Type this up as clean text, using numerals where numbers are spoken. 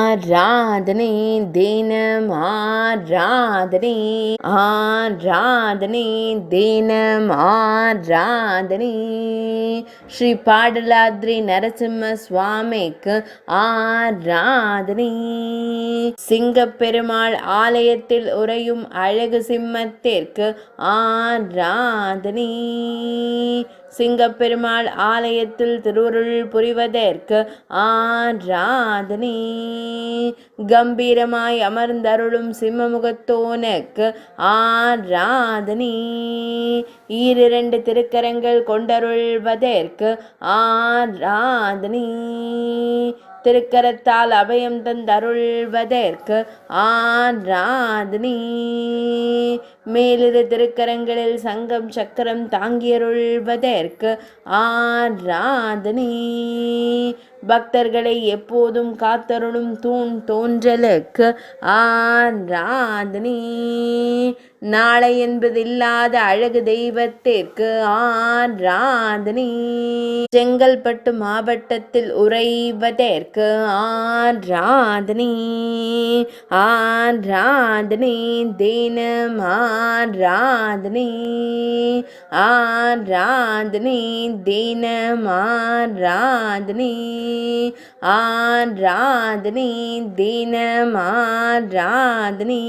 ஆராதனை தினம் ஆராதனை ஆராதனை தினம் ஆராதனை ஸ்ரீ பாடலாத்ரி நரசிம்ம சுவாமிக்கு ஆராதனை சிங்கப்பெருமாள் ஆலயத்தில் உறையும் அழகு சிம்மத்திற்கு ஆராதனை சிங்கப்பெருமாள் ஆலயத்தில் திருவருள் புரிவதற்கு ஆராதனை கம்பீரமாய் அமர்ந்தருளும் சிம்மமுகத்தோனுக்கு ஆராதனை ஈரிரண்டு திருக்கரங்கள் கொண்டருள்வதற்கு ஆராதனை திருக்கரத்தால் அபயம் தந்தருள்வதற்கு ஆராதனை மேலிரு திருக்கரங்களில் சங்கம் சக்கரம் தாங்கியருள்வதற்கு ஆராதனை பக்தர்களை எப்போதும் காத்தருளும் தூண் தோன்றலுக்கு ஆராதனை நாளை என்பதில்லாத அழகு தெய்வத்திற்கு ஆராதனை செங்கல்பட்டு மாவட்டத்தில் உறைவதற்கு ஆராதனை ஆராதனை தினம் ஆராதனை ஆராதனை தினம் ஆராதனை ஆராதனை தினம் ஆராதனை